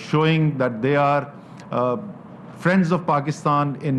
showing that they are friends of Pakistan in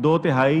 2/3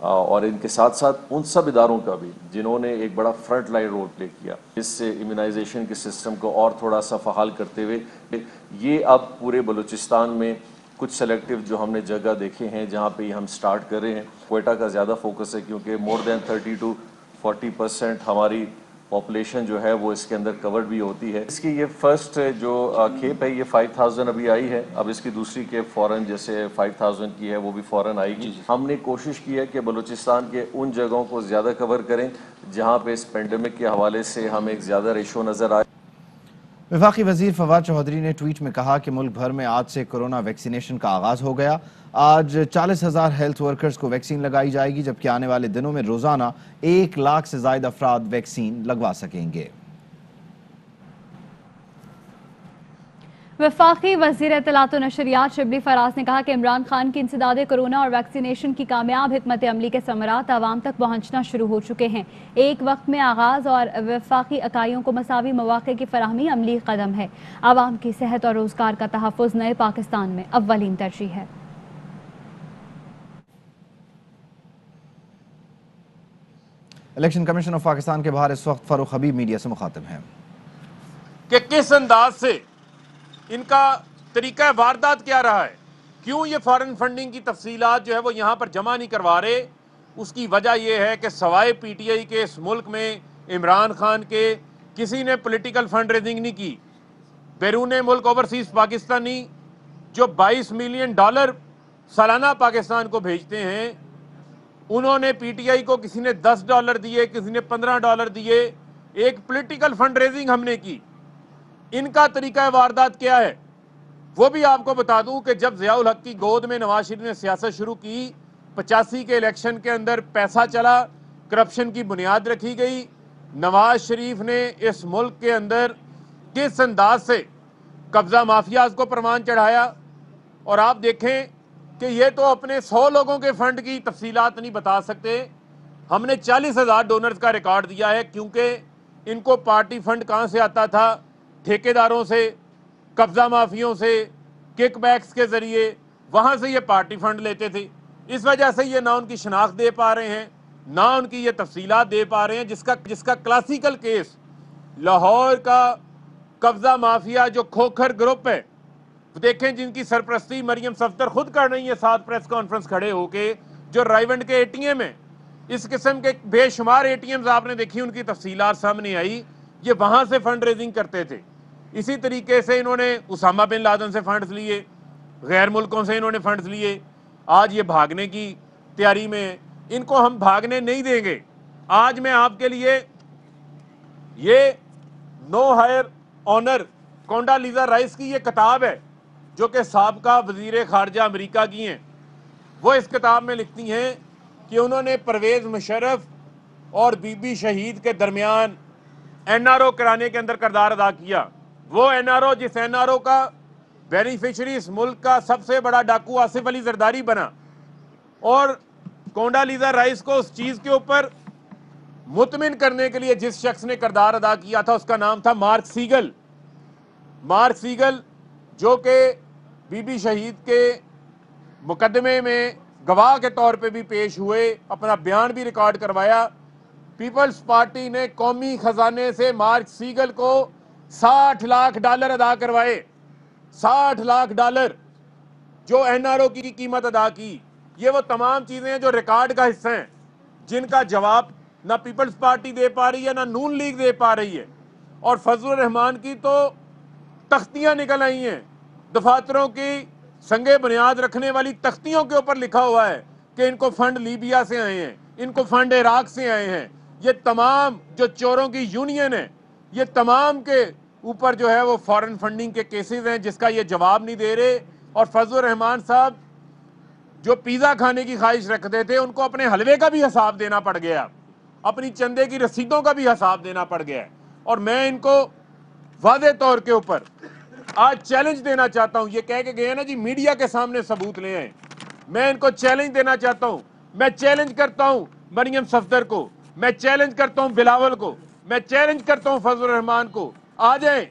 اور ان کے ساتھ ساتھ ان سب اداروں کا بھی جنہوں نے ایک بڑا فرنٹ لائن رول پلے کیا اس سے امیونائزیشن کے سسٹم کو اور تھوڑا سا فعال کرتے ہوئے یہ اب پورے بلوچستان میں کچھ سلیکٹیو جو ہم نے جگہ دیکھے ہیں جہاں پہ ہم سٹارٹ کر رہے ہیں. کوئٹہ کا زیادہ فوکس ہے کیونکہ مور دین 30 to 40% ہماری پاپولیشن جو ہے وہ اس کے اندر کورڈ بھی ہوتی ہے. اس کی یہ فرسٹ جو کھیپ ہے یہ 5000 ابھی آئی ہے. اب اس کی دوسری کھیپ فوراً جیسے 5000 کی ہے وہ بھی فوراً آئے گی. ہم نے کوشش کی ہے کہ بلوچستان کے ان جگہوں کو زیادہ کور کریں جہاں پہ اس پینڈیمک کے حوالے سے ہمیں ایک زیادہ ریشو نظر آئے. وفاقی وزیر فواد چودھری نے ٹویٹ میں کہا کہ ملک بھر میں آج سے کورونا ویکسینیشن کا آغاز ہو گیا. آج 40,000 ہیلتھ ورکرز کو ویکسین لگائی جائے گی جبکہ آنے والے دنوں میں روزانہ 1 لاکھ سے زائد افراد ویکسین لگوا سکیں گے. وفاقی وزیر اطلاعات و نشریات شبلی فراز نے کہا کہ عمران خان کی انسداد کورونا اور ویکسینیشن کی کامیاب حکمت عملی کے ثمرات عوام تک پہنچنا شروع ہو چکے ہیں. ایک وقت میں آغاز اور وفاقی اکائیوں کو مساوی مواقع کی فراہمی عملی قدم ہے. عوام کی صحت اور روزگار کا تحفظ نئے پاکستان میں اولین ترجیح ہے. الیکشن کمیشن آف پاکستان کے باہر اس وقت فاروق حبیب میڈیا سے مخاطب ہیں کہ کس انداز سے ان کا طریقہ واردات کیا رہا ہے. کیوں یہ فارن فنڈنگ کی تفصیلات جو ہے وہ یہاں پر جمع نہیں کروا رہے. اس کی وجہ یہ ہے کہ سوائے پی ٹی آئی کے اس ملک میں عمران خان کے کسی نے پولیٹیکل فنڈ ریزنگ نہیں کی. بیرون ملک اوورسیز پاکستانی جو $22 ملین سالانہ پاکستان کو بھیجتے ہیں انہوں نے پی ٹی آئی کو کسی نے $10 دیے, کسی نے $15 دیے. ایک پولیٹیکل فنڈ ریزنگ ہم نے کی. ان کا طریقہ واردات کیا ہے وہ بھی آپ کو بتا دوں کہ جب ضیاء الحق کی گود میں نواز شریف نے سیاست شروع کی 85 کے الیکشن کے اندر پیسہ چلا, کرپشن کی بنیاد رکھی گئی. نواز شریف نے اس ملک کے اندر کس انداز سے قبضہ مافیاز کو پروان چڑھایا. اور آپ دیکھیں کہ یہ تو اپنے 100 لوگوں کے فنڈ کی تفصیلات نہیں بتا سکتے. ہم نے 40,000 ڈونرز کا ریکارڈ دیا ہے کیونکہ ان کو پارٹی فنڈ کہاں سے آتا تھا؟ ٹھیکیداروں سے, قبضہ مافیوں سے, کک بیکس کے ذریعے, وہاں سے یہ پارٹی فنڈ لیتے تھے. اس وجہ سے یہ نہ ان کی شناخت دے پا رہے ہیں نہ ان کی یہ تفصیلات دے پا رہے ہیں. جس کا کلاسیکل کیس لاہور کا قبضہ مافیا جو کھوکھر گروپ ہے دیکھیں جن کی سرپرستی مریم صفدر خود کر رہی ہے 7 پریس کانفرنس کھڑے ہو کے, جو رائیونڈ کے اے ٹی ایم ہیں. اس قسم کے بے شمار اے ٹی ایمز آپ نے دیکھی, ان کی تفصیلات سامنے آئی. یہ وہاں سے فنڈ ریزنگ کرتے تھے. اسی طریقے سے انہوں نے اسامہ بن لادن سے فنڈز لیے, غیر ملکوں سے انہوں نے فنڈز لیے. آج یہ بھاگنے کی تیاری میں, ان کو ہم بھاگنے نہیں دیں گے. آج میں آپ کے لیے یہ نو higher owner Konda Lisa rice کی یہ کتاب ہے جو کہ سابقہ وزیر خارجہ امریکہ کی ہیں. وہ اس کتاب میں لکھتی ہیں کہ انہوں نے پرویز مشرف اور بی بی شہید کے درمیان این آر او کرانے کے اندر کردار ادا کیا. وہ این آر او جس این آر او کا بینیفیشری اس ملک کا سب سے بڑا ڈاکو آصف علی زرداری بنا, اور کونڈا لیزا رائس کو اس چیز کے اوپر مطمئن کرنے کے لیے جس شخص نے کردار ادا کیا تھا اس کا نام تھا مارک سیگل. مارک سیگل جو کہ بی بی شہید کے مقدمے میں گواہ کے طور پہ بھی پیش ہوئے, اپنا بیان بھی ریکارڈ کروایا. پیپلز پارٹی نے قومی خزانے سے مارک سیگل کو $60 لاکھ ادا کروائے. $60 لاکھ جو این آر او کی قیمت ادا کی. یہ وہ تمام چیزیں ہیں جو ریکارڈ کا حصہ ہیں, جن کا جواب نہ پیپلز پارٹی دے پا رہی ہے نہ نون لیگ دے پا رہی ہے. اور فضل الرحمان کی تو تختیاں نکل آئی ہیں, دفاتروں کی سنگے بنیاد رکھنے والی تختیوں کے اوپر لکھا ہوا ہے کہ ان کو فنڈ لیبیا سے آئے ہیں, ان کو فنڈ عراق سے آئے ہیں. یہ تمام جو چوروں کی یونین ہے, یہ تمام کے اوپر جو ہے وہ فارن فنڈنگ کے کیسز ہیں جس کا یہ جواب نہیں دے رہے. اور فضل الرحمان صاحب جو پیزا کھانے کی خواہش رکھتے تھے ان کو اپنے حلوے کا بھی حساب دینا پڑ گیا, اپنی چندے کی رسیدوں کا بھی حساب دینا پڑ گیا. اور میں ان کو واضح طور کے اوپر آج چیلنج دینا چاہتا ہوں. یہ کہہ کے گئے نا جی میڈیا کے سامنے ثبوت لے آئیں. میں ان کو چیلنج دینا چاہتا ہوں. میں چیلنج کرتا ہوں مریم صفدر کو, میں چیلنج کرتا ہوں بلاول کو, میں چیلنج کرتا ہوں فضل الرحمان کو. آ جائیں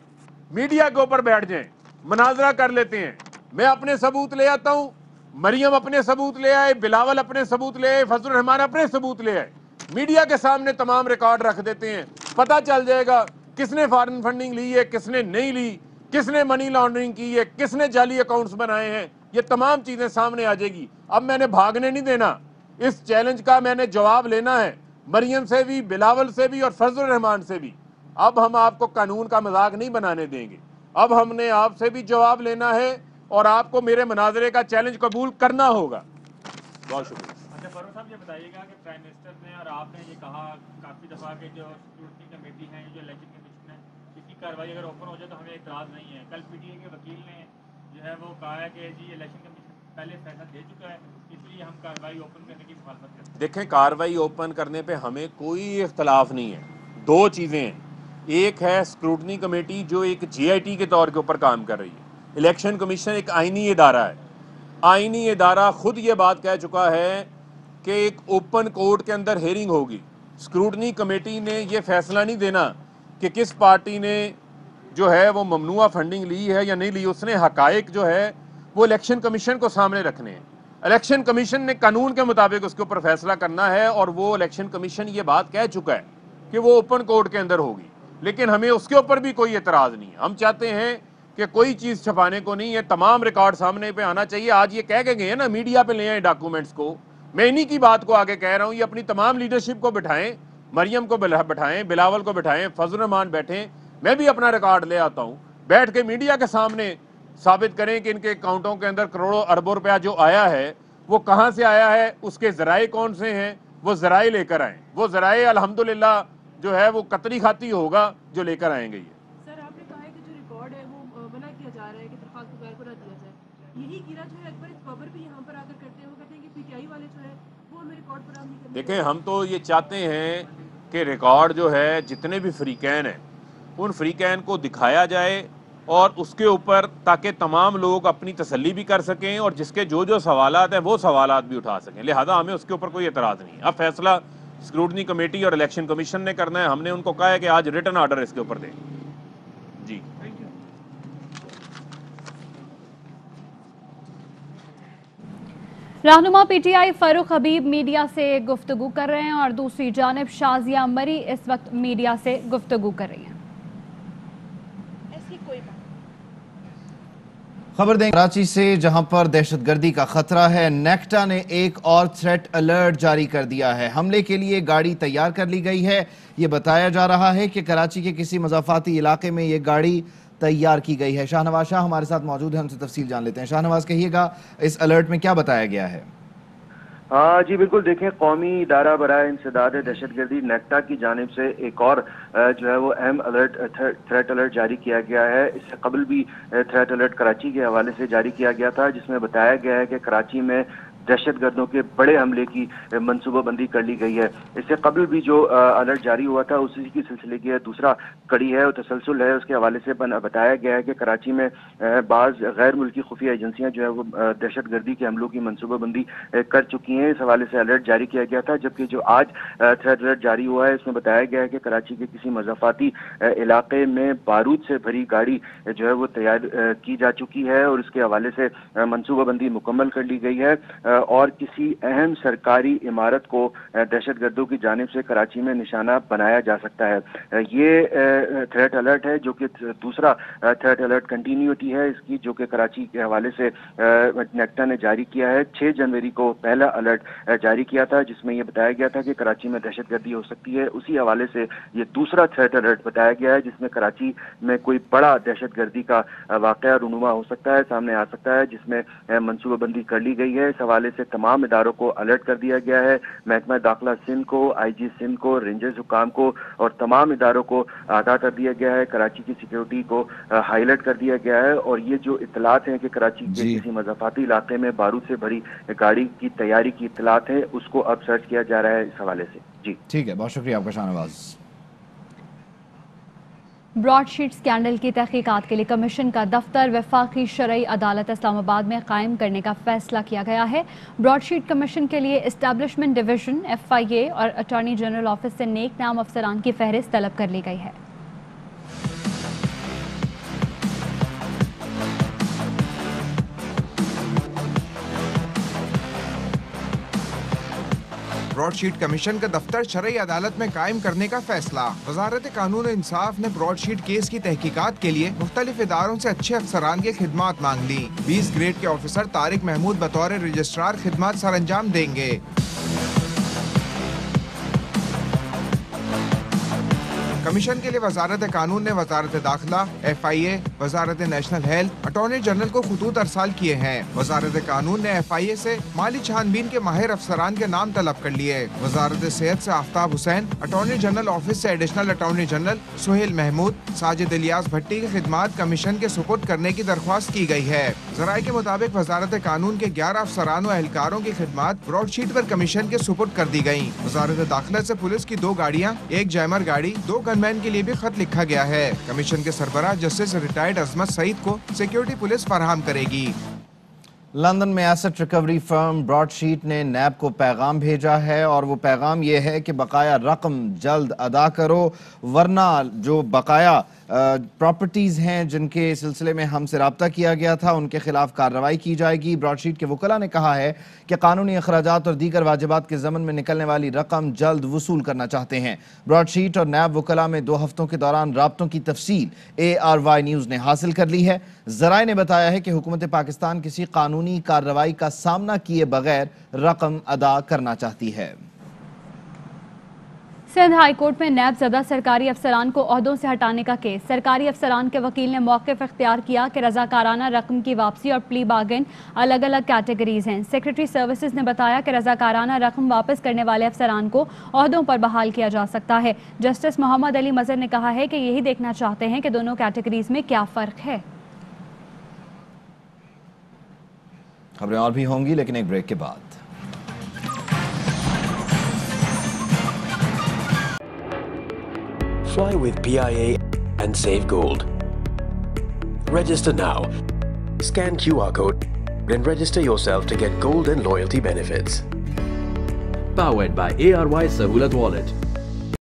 میڈیا کے اوپر بیٹھ جائیں, مناظرہ کر لیتے ہیں. میں اپنے ثبوت لے آتا ہوں, مریم اپنے ثبوت لے آئے, بلاول اپنے ثبوت لے آئے, فضل الرحمان اپنے ثبوت لے آئے, میڈیا کے سامنے تمام ریکارڈ رکھ دیتے ہیں, پتہ چل جائے گا کس نے فارن فنڈنگ لی ہے, کس نے نہیں لی, کس نے منی لانڈرنگ کی ہے, کس نے جعلی اکاؤنٹس بنائے ہیں, یہ تمام چیزیں سامنے آ جائے گی. اب میں نے بھاگنے نہیں دینا, اس چیلنج کا میں نے جواب لینا ہے, مریم سے بھی, بلاول سے بھی اور فضل الرحمان سے بھی. اب ہم آپ کو قانون کا مذاق نہیں بنانے دیں گے, اب ہم نے آپ سے بھی جواب لینا ہے اور آپ کو میرے مناظرے کا چیلنج قبول کرنا ہوگا. بہت شکریہ. اچھا فاروق صاحب یہ بتائیے گا کہ پرائم منسٹر نے اور آپ نے یہ کہا کافی دفعہ کہ جو سیکورٹی کمیٹی ہے, جو الیکشن کمیشن ہے, اس کی کارروائی اگر اوپن ہو جائے تو ہمیں اعتراض نہیں ہے. کل پی ٹی اے کے وکیل نے جو ہے وہ کہا ہے کہ جی الیکشن کمیشن پہلے فیصلہ دے چکا ہے, اس لیے ہم کارروائی اوپن کرنے کی مخالفت کرتے ہیں. دیکھیں, کارروائی اوپن کرنے پہ ہمیں کوئی اختلاف نہیں ہے. دو چیزیں ہیں, ایک ہے اسکروٹنی کمیٹی جو ایک جی آئی ٹی کے طور کے اوپر کام کر رہی ہے. الیکشن کمیشن ایک آئینی ادارہ ہے. آئینی ادارہ خود یہ بات کہہ چکا ہے کہ ایک اوپن کورٹ کے اندر ہیرنگ ہوگی. اسکروٹنی کمیٹی نے یہ فیصلہ نہیں دینا کہ کس پارٹی نے جو ہے وہ ممنوعہ فنڈنگ لی ہے یا نہیں لی. اس نے حقائق جو ہے وہ الیکشن کمیشن کو سامنے رکھنے ہیں. الیکشن کمیشن نے قانون کے مطابق اس کے اوپر فیصلہ کرنا ہے, اور وہ الیکشن کمیشن یہ بات کہہ چکا ہے کہ وہ اوپن کورٹ کے اندر ہوگی. لیکن ہمیں اس کے اوپر بھی کوئی اعتراض نہیں ہے. ہم چاہتے ہیں کہ کوئی چیز چھپانے کو نہیں ہے, تمام ریکارڈ سامنے پہ آنا چاہیے. آج یہ کہہ کے گئے ہیں نا میڈیا پہ لے آئیں ڈاکومنٹس کو, میں انہی کی بات کو آگے کہہ رہا ہوں. یہ اپنی تمام لیڈرشپ کو بٹھائیں, مریم کو بٹھائیں, بلاول کو بٹھائیں, فضل الرحمان بیٹھیں, میں بھی اپنا ریکارڈ لے آتا ہوں, بیٹھ کے میڈیا کے سامنے ثابت کریں کہ ان کے اکاؤنٹوں کے اندر کروڑوں اربوں روپیہ جو آیا ہے وہ کہاں سے آیا ہے, اس کے ذرائع کون سے ہیں, وہ ذرائع لے کر آئیں. وہ ذرائع الحمدللہ جو ہے وہ قطری خاطی ہوگا جو لے کر آئیں گے. یہ سر آپ نے کہا ہے کہ جو ریکارڈ ہے وہ منع کیا جا رہا ہے کہ درخواست وغیرہ کو نہ دیا جائے. یہی گیرا جو ہے اکبر اس خبر بھی یہاں پر آ کر کرتے ہیں, وہ کہتے ہیں کہ پی ٹی آئی والے جو ہے وہ ہمیں ریکارڈ فراہم نہیں کرتے. دیکھیں, ہم تو یہ چاہتے ہیں کہ ریکارڈ جو ہے جتنے بھی فریقین ہیں ان فریقین کو دکھایا جائے اور اس کے اوپر, تاکہ تمام لوگ اپنی تسلی بھی کر سکیں اور جس کے جو سوالات ہیں وہ سوالات بھی اٹھا سکیں. لہذا ہمیں اس کے اوپر کوئی اعتراض نہیں. اب فیصلہ اسکروٹنی کمیٹی اور الیکشن کمیشن نے کرنا ہے. ہم نے ان کو کہا ہے کہ آج ریٹن آرڈر اس کے اوپر دیں. جی رہنما P T I Farooq Habib media سے گفتگو کر رہے ہیں اور دوسری جانب شازیہ مری اس وقت میڈیا سے گفتگو کر رہی ہیں. ایسی کوئی بات خبر دیں کراچی سے, جہاں پر دہشت گردی کا خطرہ ہے. نیکٹا نے ایک اور تھریٹ الرٹ جاری کر دیا ہے. حملے کے لیے گاڑی تیار کر لی گئی ہے. یہ بتایا جا رہا ہے کہ کراچی کے کسی مضافاتی علاقے میں یہ گاڑی تیار کی گئی ہے. شاہنواز شاہ ہمارے ساتھ موجود ہیں, ہم سے تفصیل جان لیتے ہیں. شاہنواز, کہیے گا اس الرٹ میں کیا بتایا گیا ہے؟ جی بالکل, دیکھیں قومی ادارہ برائے انسداد دہشت گردی نیکٹا کی جانب سے ایک اور جو ہے وہ اہم تھریٹ الرٹ جاری کیا گیا ہے. اس سے قبل بھی تھریٹ الرٹ کراچی کے حوالے سے جاری کیا گیا تھا, جس میں بتایا گیا ہے کہ کراچی میں دہشت گردوں کے بڑے حملے کی منصوبہ بندی کر لی گئی ہے. اس سے قبل بھی جو الرٹ جاری ہوا تھا اسی کی سلسلے کی دوسرا کڑی ہے اور تسلسل ہے. اس کے حوالے سے بتایا گیا ہے کہ کراچی میں بعض غیر ملکی خفیہ ایجنسیاں جو ہے وہ دہشت گردی کے حملوں کی منصوبہ بندی کر چکی ہیں. اس حوالے سے الرٹ جاری کیا گیا تھا, جبکہ جو آج تھریٹ الرٹ جاری ہوا ہے اس میں بتایا گیا ہے کہ کراچی کے کسی مضافاتی علاقے میں بارود سے بھری گاڑی جو ہے وہ تیار کی جا چکی ہے اور اس کے حوالے سے منصوبہ بندی مکمل کر لی گئی ہے. اور کسی اہم سرکاری عمارت کو دہشت گردوں کی جانب سے کراچی میں نشانہ بنایا جا سکتا ہے. یہ تھریٹ الرٹ ہے جو کہ دوسرا تھریٹ الرٹ کنٹینیوٹی ہے اس کی, جو کہ کراچی کے حوالے سے نیکٹا نے جاری کیا ہے. 6 جنوری کو پہلا الرٹ جاری کیا تھا جس میں یہ بتایا گیا تھا کہ کراچی میں دہشت گردی ہو سکتی ہے. اسی حوالے سے یہ دوسرا تھریٹ الرٹ بتایا گیا ہے جس میں کراچی میں کوئی بڑا دہشت گردی کا واقعہ رونما ہو سکتا ہے, سامنے آ سکتا ہے, جس میں منصوبہ بندی کر لی گئی ہے. اس حوالے سے تمام اداروں کو الرٹ کر دیا گیا ہے. محکمہ داخلہ سندھ کو, آئی جی سندھ کو, رینجرز حکام کو اور تمام اداروں کو آگاہ کر دیا گیا ہے. کراچی کی سیکیورٹی کو ہائی لائٹ کر دیا گیا ہے اور یہ جو اطلاعات ہیں کہ کراچی کے کسی مضافاتی علاقے میں بارود سے بھری گاڑی کی تیاری کی اطلاعات ہیں اس کو اب سرچ کیا جا رہا ہے اس حوالے سے. جی ٹھیک ہے, بہت شکریہ آپ کا شاہنواز. براڈ شیٹ سکینڈل کی تحقیقات کے لیے کمیشن کا دفتر وفاقی شرعی عدالت اسلام آباد میں قائم کرنے کا فیصلہ کیا گیا ہے. براڈ شیٹ کمیشن کے لیے اسٹیبلشمنٹ ڈویژن, FIA اور اٹارنی جنرل آفس سے نیک نام افسران کی فہرست طلب کر لی گئی ہے. براڈ شیٹ کمیشن کا دفتر شرعی عدالت میں قائم کرنے کا فیصلہ۔ وزارت قانون و انصاف نے براڈ شیٹ کیس کی تحقیقات کے لیے مختلف اداروں سے اچھے افسران کی خدمات مانگ لی۔ 20 گریڈ کے آفیسر طارق محمود بطور رجسٹرار خدمات سر انجام دیں گے۔ کمیشن کے لیے وزارت قانون نے وزارت داخلہ، FIA، وزارت نیشنل ہیلتھ، اٹارنی جنرل کو خطوط ارسال کیے ہیں۔ وزارت قانون نے FIA سے مالی چھان بین کے ماہر افسران کے نام طلب کر لیے۔ وزارت صحت سے Aftab Hussain, attorney general office سے additional attorney general Sohail Mahmood, Sajid Ilyas Bhatti کی خدمات کمیشن کے سپرد کرنے کی درخواست کی گئی ہے۔ ذرائع کے مطابق وزارت قانون کے 11 افسران و اہلکاروں کی خدمات براڈ شیٹ پر کمیشن کے سپرد کر دی گئیں۔ وزارت داخلہ سے پولیس کی 2 گاڑیاں، 1 جیمر گاڑی، 2 گن مین کے لیے بھی خط لکھا گیا ہے۔ کمیشن کے سربراہ جسٹس ریٹائرڈ عظمت سعید کو سیکیورٹی پولیس فراہم کرے گی۔ لندن میں ایسٹ ریکوری فرم براڈ شیٹ نے نیب کو پیغام بھیجا ہے اور وہ پیغام یہ ہے کہ بقایا رقم جلد ادا کرو، ورنہ جو بقایا پراپرٹیز ہیں جن کے سلسلے میں ہم سے رابطہ کیا گیا تھا ان کے خلاف کارروائی کی جائے گی۔ براڈ شیٹ کے وکلاء نے کہا ہے کہ قانونی اخراجات اور دیگر واجبات کے ضمن میں نکلنے والی رقم جلد وصول کرنا چاہتے ہیں۔ براڈ شیٹ اور نیب وکلاء میں 2 ہفتوں کے دوران رابطوں کی تفصیل ARY نیوز نے حاصل کر لی ہے۔ ذرائع نے بتایا ہے کہ حکومت پاکستان کسی قانونی کارروائی کا سامنا کیے بغیر رقم ادا کرنا چاہتی ہے۔ سندھ ہائی کورٹ میں نیب زدہ سرکاری افسران کو عہدوں سے ہٹانے کا کیس۔ سرکاری افسران کے وکیل نے موقف اختیار کیا کہ رضاکارانہ رقم کی واپسی اور پلی بارگن الگ الگ کیٹیگریز ہیں۔ سیکریٹری سروسز نے بتایا کہ رضاکارانہ رقم واپس کرنے والے افسران کو عہدوں پر بحال کیا جا سکتا ہے۔ جسٹس محمد علی مظہر نے کہا ہے کہ یہی دیکھنا چاہتے ہیں کہ دونوں کیٹیگریز میں کیا فرق ہے۔ خبریں اور بھی ہوں گی لیکن ایک بریک کے بعد۔ Fly with PIA and save gold. Register now. Scan QR code and register yourself to get gold and loyalty benefits. Powered by ARY Sahulat Wallet.